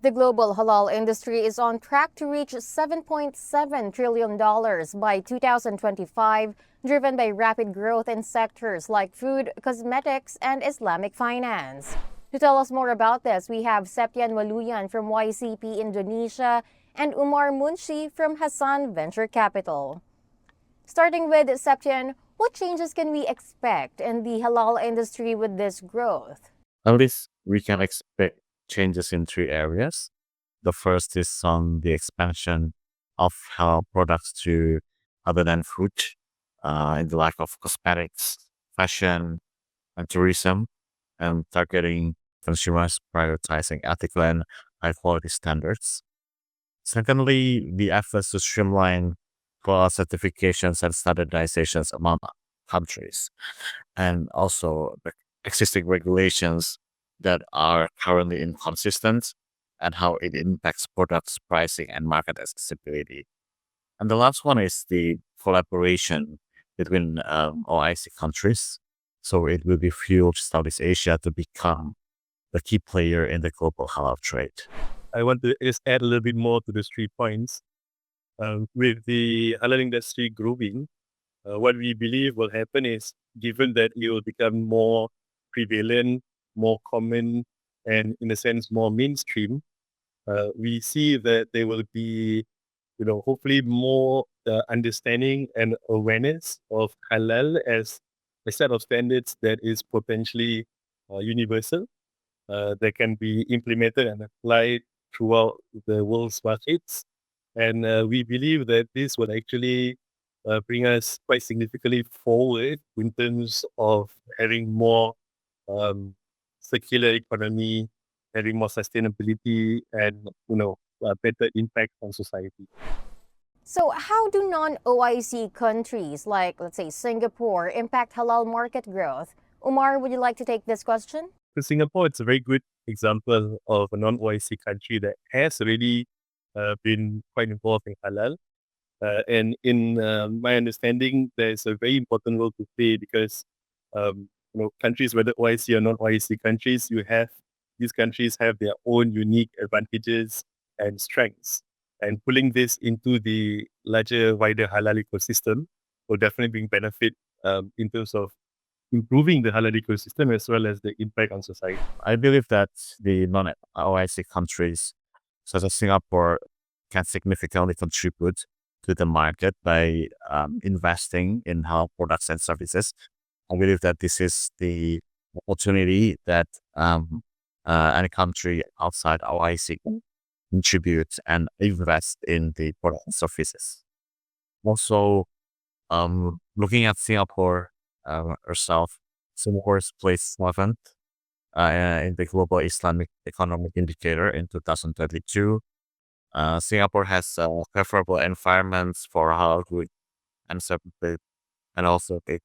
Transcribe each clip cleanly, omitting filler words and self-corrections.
The global halal industry is on track to reach $7.7 trillion by 2025, driven by rapid growth in sectors like food, cosmetics, and Islamic finance. To tell us more about this, we have Septian Waluyan from YCP Indonesia and Umar Munshi from Hassan Venture Capital. Starting with Septian, what changes can we expect in the halal industry with this growth? At least we can expect changes in three areas. The first is on the expansion of halal products to other than food, in the lack of cosmetics, fashion, and tourism, and targeting consumers prioritizing ethical and high quality standards. Secondly, the efforts to streamline quality certifications and standardizations among countries, and also the existing regulations that are currently inconsistent and how it impacts products pricing and market accessibility. And the last one is the collaboration between OIC countries. So it will be fueled Southeast Asia to become the key player in the global halal trade. I want to just add a little bit more to those 3 points. With the halal industry growing, what we believe will happen is, given that it will become more prevalent, more common, and in a sense more mainstream, we see that there will be, hopefully more understanding and awareness of halal as a set of standards that is potentially universal, that can be implemented and applied throughout the world's markets. And we believe that this will actually bring us quite significantly forward in terms of having more circular economy, having more sustainability, and better impact on society. So, how do non OIC countries like, let's say, Singapore impact halal market growth? Umar, would you like to take this question? For Singapore, it's a very good example of a non-OIC country that has really been quite involved in halal. And in my understanding, there's a very important role to play because countries, whether OIC or non-OIC countries, these countries have their own unique advantages and strengths. And pulling this into the larger, wider halal ecosystem will definitely bring benefit in terms of improving the halal ecosystem as well as the impact on society. I believe that the non-OIC countries, such as Singapore, can significantly contribute to the market by investing in halal products and services. I believe that this is the opportunity that any country outside OIC can contribute and invest in the products and services. Also, looking at Singapore herself, Singapore is placed 7th in the Global Islamic Economic Indicator in 2022. Singapore has favorable environments for halal goods and services, and also the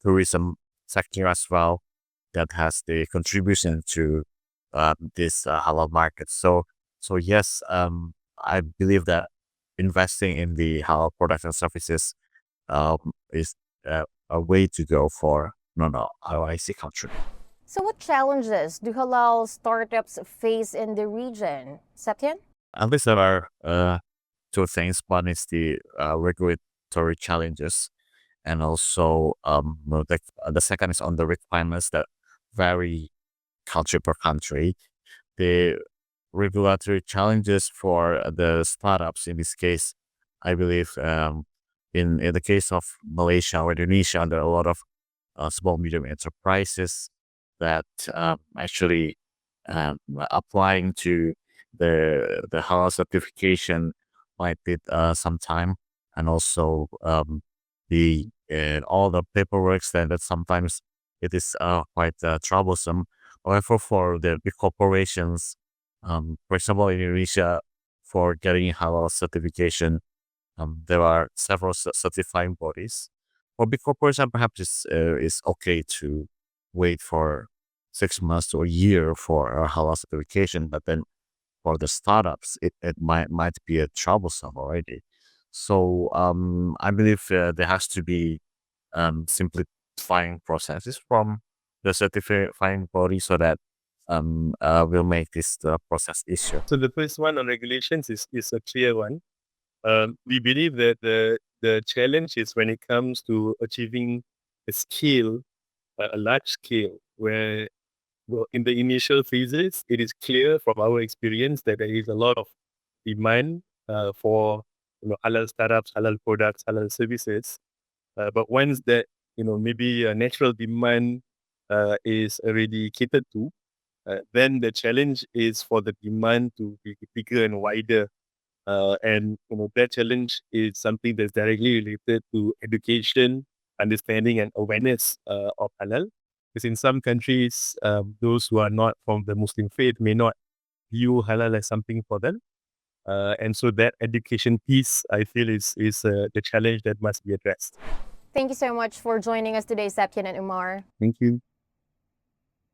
tourism sector as well that has the contribution to this halal market. So yes, I believe that investing in the halal products and services is a way to go for non-OIC country. So, what challenges do halal startups face in the region? Septian? At least there are two things. One is the regulatory challenges, and also the second is on the requirements that vary country per country. The regulatory challenges for the startups in this case, I believe, in the case of Malaysia or Indonesia, there are a lot of small medium enterprises that actually applying to the halal certification might take some time, and also the all the paperwork that sometimes it is quite troublesome. However, for the big corporations, for example, in Indonesia, for getting halal certification, there are several certifying bodies. For big corporations, perhaps it's okay to wait for 6 months to a year for a halal certification, but then for the startups, it might be a troublesome already. So I believe there has to be simplifying processes from the certifying body so that will make this process easier? So the first one on regulations is a clear one. We believe that the challenge is when it comes to achieving a scale, a large scale, where in the initial phases, it is clear from our experience that there is a lot of demand for halal startups, halal products, halal services. But once that maybe a natural demand is already catered to, then the challenge is for the demand to be bigger and wider. And that challenge is something that's directly related to education, understanding, and awareness of halal. Because in some countries, those who are not from the Muslim faith may not view halal as something for them. And so that education piece, I feel, is the challenge that must be addressed. Thank you so much for joining us today, Septian and Umar. Thank you.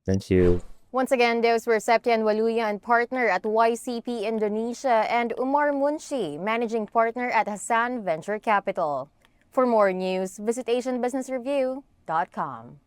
Thank you. Once again, those were Septian Waluya and partner at YCP Indonesia and Umar Munshi, managing partner at Hassan Venture Capital. For more news, visit AsianBusinessReview.com.